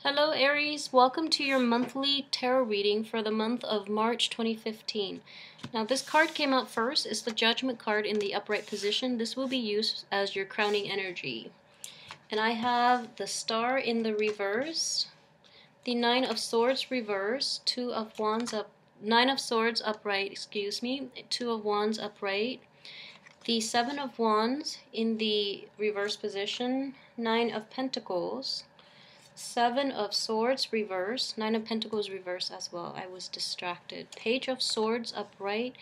Hello Aries, welcome to your monthly tarot reading for the month of March 2015. Now this card came out first. It's the Judgment card in the upright position. This will be used as your crowning energy. And I have the Star in the reverse, the Nine of Swords reverse, Nine of Swords upright, Two of Wands upright, the Seven of Wands in the reverse position, Nine of Pentacles, Seven of Swords reverse, Nine of Pentacles reverse as well. I was distracted. Page of Swords upright,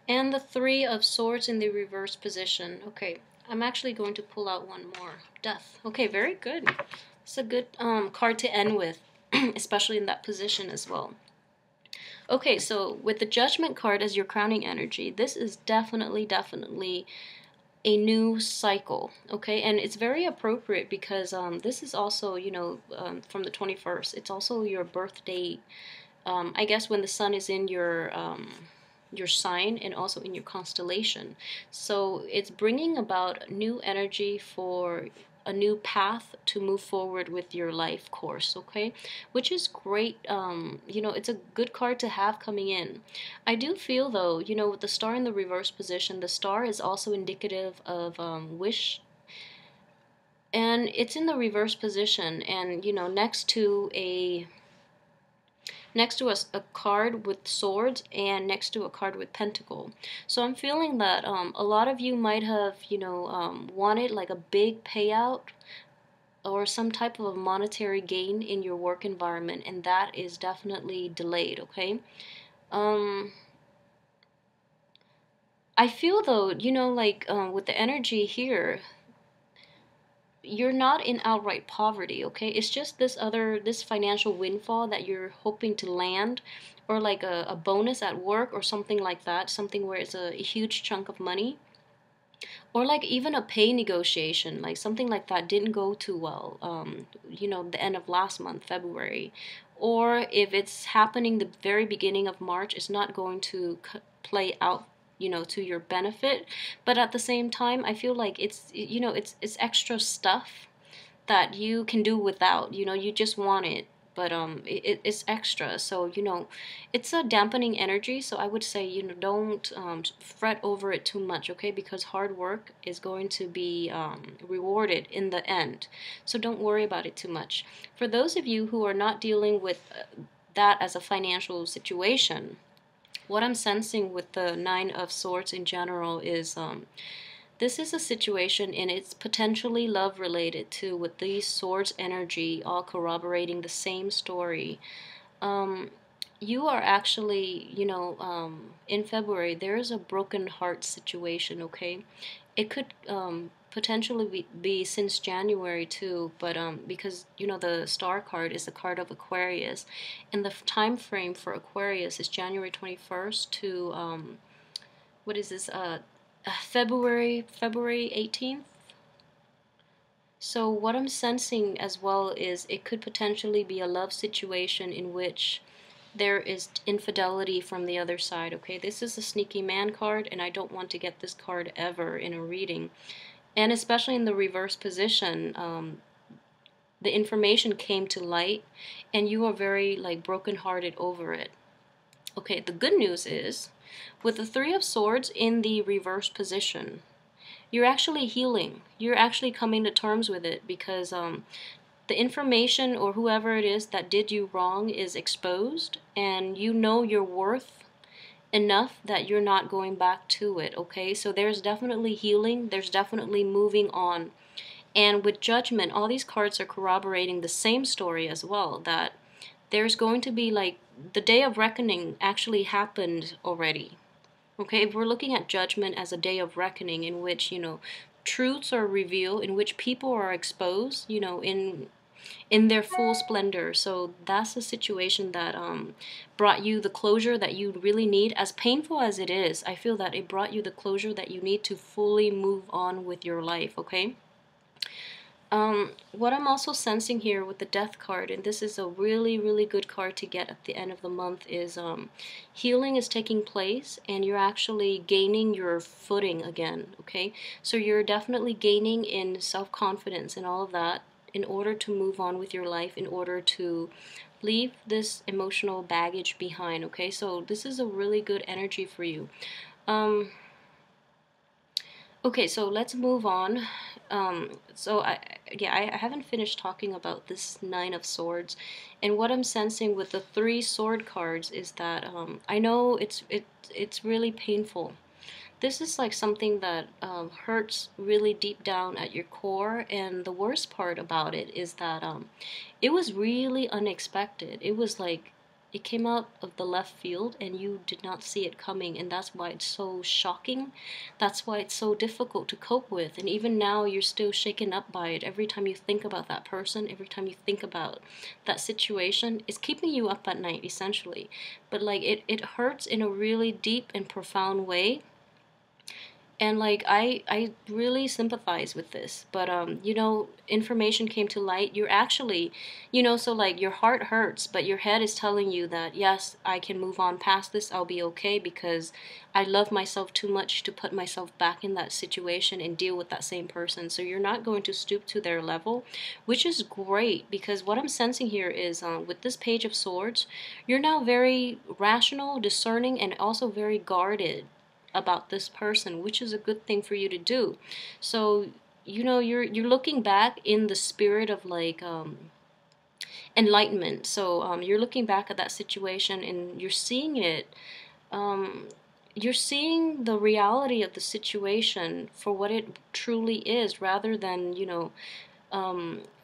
and the Three of Swords in the reverse position. Okay, I'm actually going to pull out one more. Death. Okay, very good. It's a good card to end with, especially in that position as well. Okay, so with the Judgment card as your crowning energy, this is definitely a new cycle, okay? And it's very appropriate because this is also, from the 21st. It's also your birth date. I guess when the sun is in your sign and also in your constellation. So it's bringing about new energy for a new path to move forward with your life course, okay? Which is great. It's a good card to have coming in. I do feel though, with the Star in the reverse position, the Star is also indicative of wish, and it's in the reverse position, and next to a card with swords and next to a card with pentacle. So I'm feeling that a lot of you might have, wanted like a big payout or some type of monetary gain in your work environment, and that is definitely delayed, okay? I feel though, with the energy here, you're not in outright poverty, okay? It's just this financial windfall that you're hoping to land, or like a bonus at work or something like that, something where it's a huge chunk of money, or like even a pay negotiation, like something like that didn't go too well, the end of last month, February. Or if it's happening the very beginning of March, it's not going to play out to your benefit. But at the same time, I feel like it's extra stuff that you can do without. You just want it, but it's extra. So it's a dampening energy. So I would say don't fret over it too much, okay? Because hard work is going to be rewarded in the end. So don't worry about it too much. For those of you who are not dealing with that as a financial situation, what I'm sensing with the Nine of Swords in general is this is a situation, and it's potentially love related too, with these swords energy all corroborating the same story. You are actually, in February, there is a broken heart situation, okay? It could potentially be since January too, but because the Star card is the card of Aquarius, and the time frame for Aquarius is January 21st to what is this February 18th. So what I'm sensing as well is it could potentially be a love situation in which there is infidelity from the other side, okay? This is a sneaky man card, and I don't want to get this card ever in a reading. And especially in the reverse position, the information came to light, and you are very, brokenhearted over it. Okay, the good news is, with the Three of Swords in the reverse position, you're actually healing. You're actually coming to terms with it, because the information or whoever it is that did you wrong is exposed, and you know your worth enough that you're not going back to it, okay? So there's definitely healing. There's definitely moving on. And with Judgment, all these cards are corroborating the same story as well, that there's going to be the day of reckoning actually happened already. Okay, if we're looking at Judgment as a day of reckoning in which, truths are revealed, in which people are exposed, in their full splendor. So that's the situation that brought you the closure that you really need. As painful as it is, I feel that it brought you the closure that you need to fully move on with your life, okay? What I'm also sensing here with the Death card, and this is a really good card to get at the end of the month, is healing is taking place, and you're actually gaining your footing again, okay? So you're definitely gaining in self-confidence and all of that, in order to move on with your life, in order to leave this emotional baggage behind, okay? So this is a really good energy for you. Okay, so let's move on. I haven't finished talking about this Nine of Swords, and what I'm sensing with the three sword cards is that I know it's really painful. This is like something that hurts really deep down at your core, and the worst part about it is that it was really unexpected. It was like it came out of the left field and you did not see it coming, and that's why it's so shocking. That's why it's so difficult to cope with, and even now you're still shaken up by it. Every time you think about that person, every time you think about that situation, it's keeping you up at night essentially. But like it hurts in a really deep and profound way, and like I really sympathize with this. But you know, information came to light. You're actually, you know, so like your heart hurts, but your head is telling you that yes, I can move on past this, I'll be okay, because I love myself too much to put myself back in that situation and deal with that same person. So you're not going to stoop to their level, which is great, because what I'm sensing here is with this Page of Swords, you're now very rational, discerning, and also very guarded about this person, which is a good thing for you to do. So you know, you're looking back in the spirit of like enlightenment. So you're looking back at that situation and you're seeing it, um, you're seeing the reality of the situation for what it truly is, rather than, you know,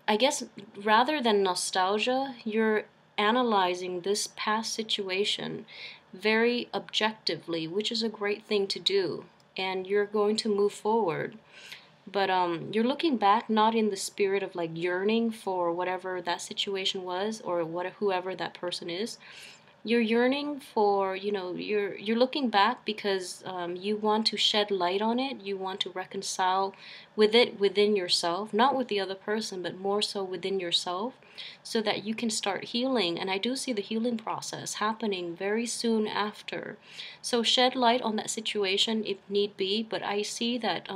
I guess rather than nostalgia, you're analyzing this past situation very objectively, which is a great thing to do. And you're going to move forward. But you're looking back not in the spirit of like yearning for whatever that situation was, or what whoever that person is. You're yearning for, you know, you're looking back because you want to shed light on it. You want to reconcile with it within yourself, not with the other person, but more so within yourself, so that you can start healing. And I do see the healing process happening very soon after. So shed light on that situation if need be. But I see that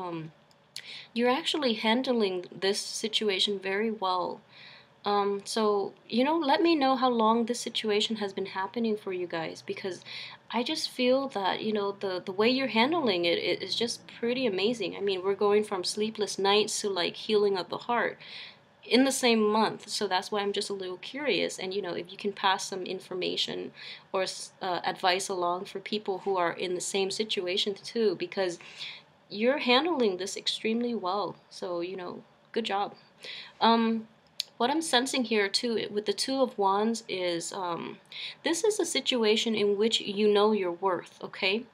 you're actually handling this situation very well. So, you know, let me know how long this situation has been happening for you guys, because I just feel that, you know, the way you're handling it is just pretty amazing. I mean, we're going from sleepless nights to like healing of the heart in the same month. So that's why I'm just a little curious. And, you know, if you can pass some information or advice along for people who are in the same situation too, because you're handling this extremely well. So, you know, good job. Um, what I'm sensing here too with the Two of Wands is this is a situation in which you know your worth, okay?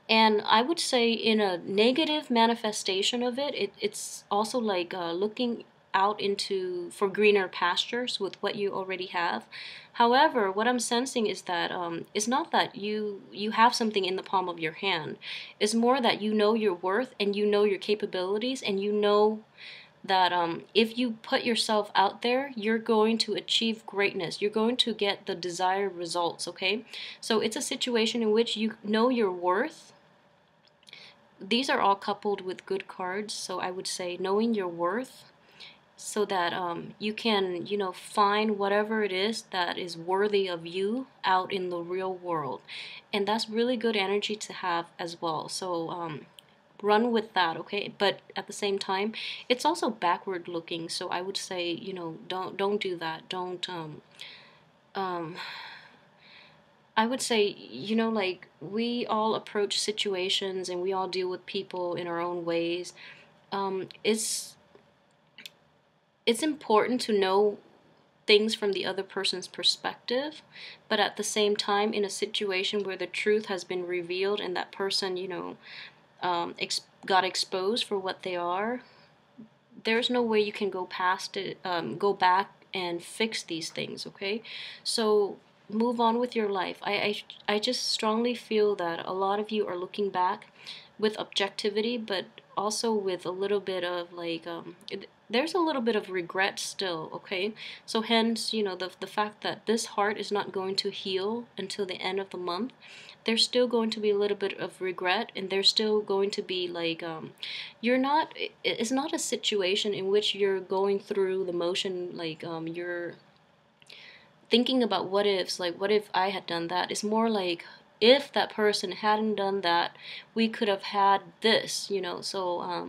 And I would say in a negative manifestation of it's also like looking out into for greener pastures with what you already have. However, what I'm sensing is that it's not that you have something in the palm of your hand. It's more that you know your worth and you know your capabilities, and you know that if you put yourself out there, you're going to achieve greatness. You're going to get the desired results, okay? So it's a situation in which you know your worth. These are all coupled with good cards, so I would say knowing your worth, so that you can, you know, find whatever it is that is worthy of you out in the real world. And that's really good energy to have as well. So run with that, okay? But at the same time, it's also backward looking, so I would say, you know, don't do that. Don't um I would say, you know, like we all approach situations and we all deal with people in our own ways. It's important to know things from the other person's perspective, but at the same time, in a situation where the truth has been revealed and that person, you know, got exposed for what they are, there's no way you can go past it, go back and fix these things, okay? So move on with your life. I just strongly feel that a lot of you are looking back with objectivity, but also with a little bit of like, there's a little bit of regret still, okay? So hence, the fact that this heart is not going to heal until the end of the month, there's still going to be a little bit of regret, and there's still going to be like, you're not, it's not a situation in which you're going through the motion, like, you're thinking about what ifs, like what if I had done that. It's more like, if that person hadn't done that, we could have had this. So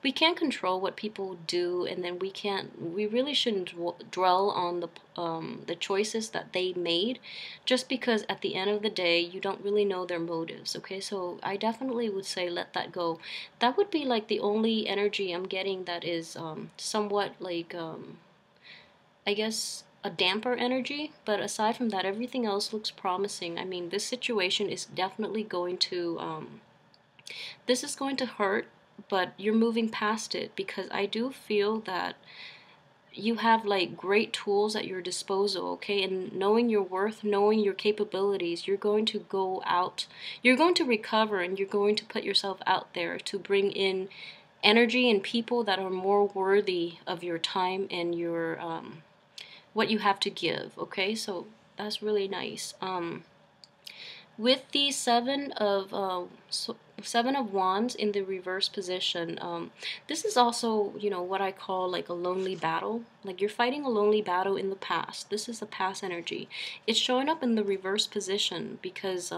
we can't control what people do, and then we really shouldn't dwell on the choices that they made, just because at the end of the day you don't really know their motives. Okay, so I definitely would say let that go. That would be like the only energy I'm getting that is somewhat like, I guess, a damper energy. But aside from that, everything else looks promising. I mean, this situation is definitely going to, this is going to hurt, but you're moving past it, because I do feel that you have like great tools at your disposal, okay? And knowing your worth, knowing your capabilities, you're going to go out, you're going to recover, and you're going to put yourself out there to bring in energy and people that are more worthy of your time and your, what you have to give, okay? So that's really nice. With the seven of wands in the reverse position, this is also, what I call like a lonely battle. Like, you're fighting a lonely battle in the past. This is a past energy. It's showing up in the reverse position because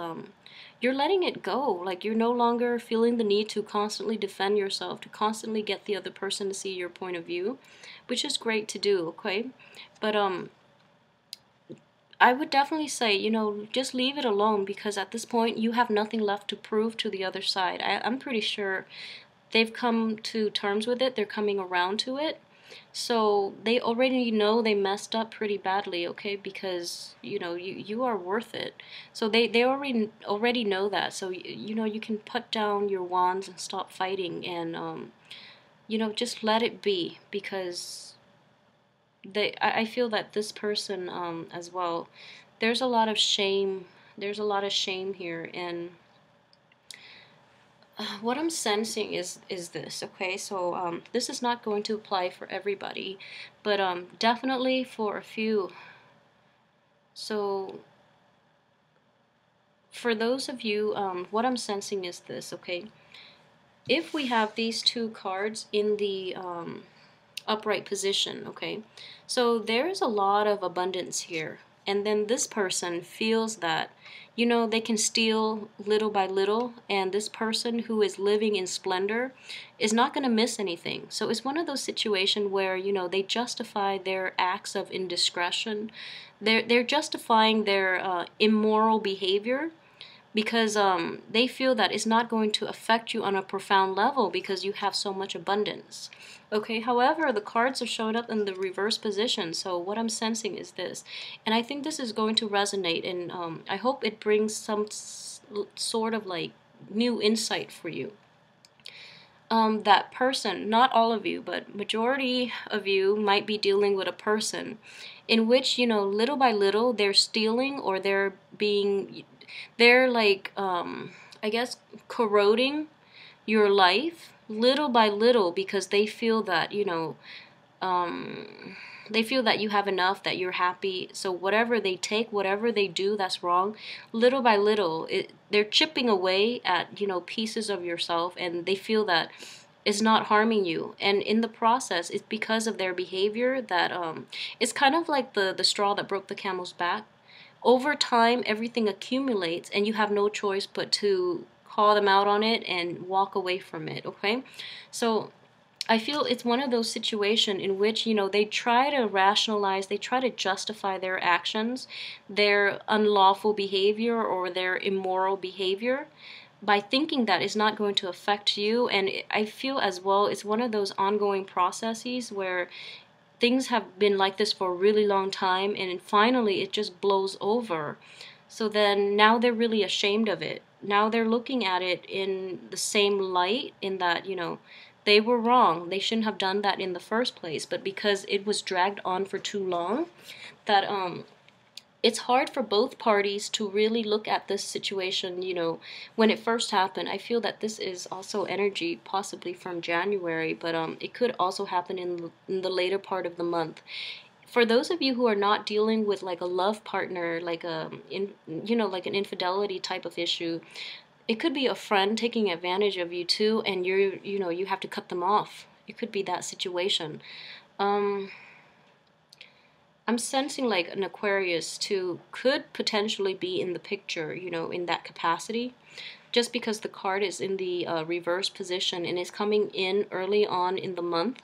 you're letting it go. Like, you're no longer feeling the need to constantly defend yourself, to constantly get the other person to see your point of view, which is great to do, okay? But I would definitely say, just leave it alone, because at this point you have nothing left to prove to the other side. I'm pretty sure they've come to terms with it. They're coming around to it. So they already know they messed up pretty badly, okay? Because, you are worth it. So they already know that. So, you can put down your wands and stop fighting, and, just let it be, because I feel that this person, as well, there's a lot of shame. There's a lot of shame here, and what I'm sensing is this, okay? So this is not going to apply for everybody, but definitely for a few. So for those of you, what I'm sensing is this, okay? If we have these two cards in the upright position, okay? So there's a lot of abundance here. And then this person feels that, they can steal little by little, and this person who is living in splendor is not going to miss anything. So it's one of those situations where, they justify their acts of indiscretion. They're justifying their immoral behavior, because they feel that it's not going to affect you on a profound level because you have so much abundance. Okay, however, the cards are showing up in the reverse position, so what I'm sensing is this. And I think this is going to resonate, and I hope it brings some sort of like new insight for you. That person, not all of you, but majority of you might be dealing with a person in which, little by little, they're stealing, or they're like, I guess, corroding your life little by little, because they feel that, they feel that you have enough, that you're happy. So whatever they take, whatever they do that's wrong, little by little, they're chipping away at, pieces of yourself, and they feel that it's not harming you. And in the process, it's because of their behavior that it's kind of like the straw that broke the camel's back. Over time, everything accumulates, and you have no choice but to call them out on it and walk away from it, okay? So I feel it's one of those situations in which, they try to rationalize, they try to justify their actions, their unlawful behavior or their immoral behavior, by thinking that it's not going to affect you. And I feel as well it's one of those ongoing processes where things have been like this for a really long time, and finally it just blows over. So then now they're really ashamed of it. Now they're looking at it in the same light, in that, they were wrong. They shouldn't have done that in the first place. But because it was dragged on for too long, that it's hard for both parties to really look at this situation, when it first happened. I feel that this is also energy possibly from January, but it could also happen in the later part of the month. For those of you who are not dealing with like a love partner, like like an infidelity type of issue, it could be a friend taking advantage of you too, and you have to cut them off. It could be that situation. um I'm sensing like an Aquarius too could potentially be in the picture, in that capacity, just because the card is in the reverse position and is coming in early on in the month.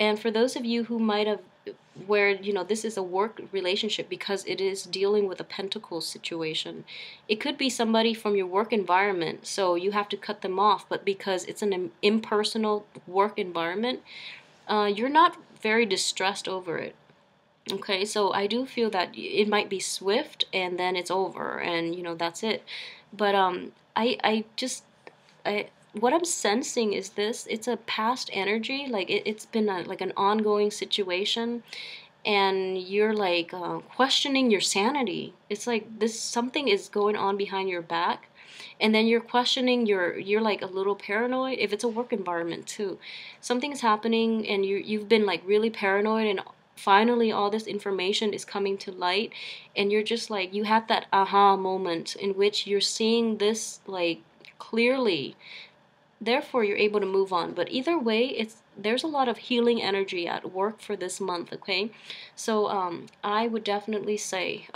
And for those of you who might have, where, this is a work relationship because it is dealing with a pentacle situation, it could be somebody from your work environment, so you have to cut them off. But because it's an impersonal work environment, you're not very distressed over it. Okay, so I do feel that it might be swift and then it's over and that's it. But I just I what I'm sensing is this: it's a past energy, like it's been like an ongoing situation, and you're like questioning your sanity. It's like this something is going on behind your back, and then you're questioning you're like a little paranoid. If it's a work environment too, something's happening and you've been like really paranoid, and finally all this information is coming to light, and you're just like, you had that aha moment in which you're seeing this like clearly. Therefore you're able to move on. But either way, there's a lot of healing energy at work for this month. Okay, so I would definitely say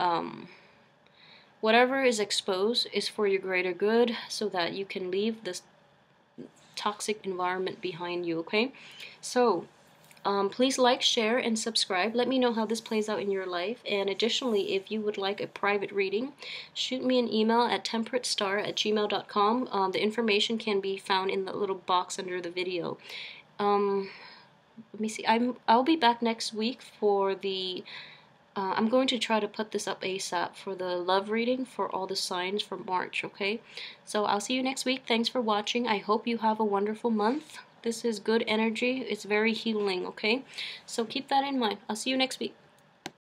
whatever is exposed is for your greater good, so that you can leave this toxic environment behind you. Okay, so please like, share, and subscribe. Let me know how this plays out in your life. And additionally, if you would like a private reading, shoot me an email at temperatestar@gmail.com. The information can be found in the little box under the video. Let me see. I'll be back next week for the. I'm going to try to put this up ASAP for the love reading for all the signs for March, okay? So I'll see you next week. Thanks for watching. I hope you have a wonderful month. This is good energy. It's very healing, okay? So keep that in mind. I'll see you next week.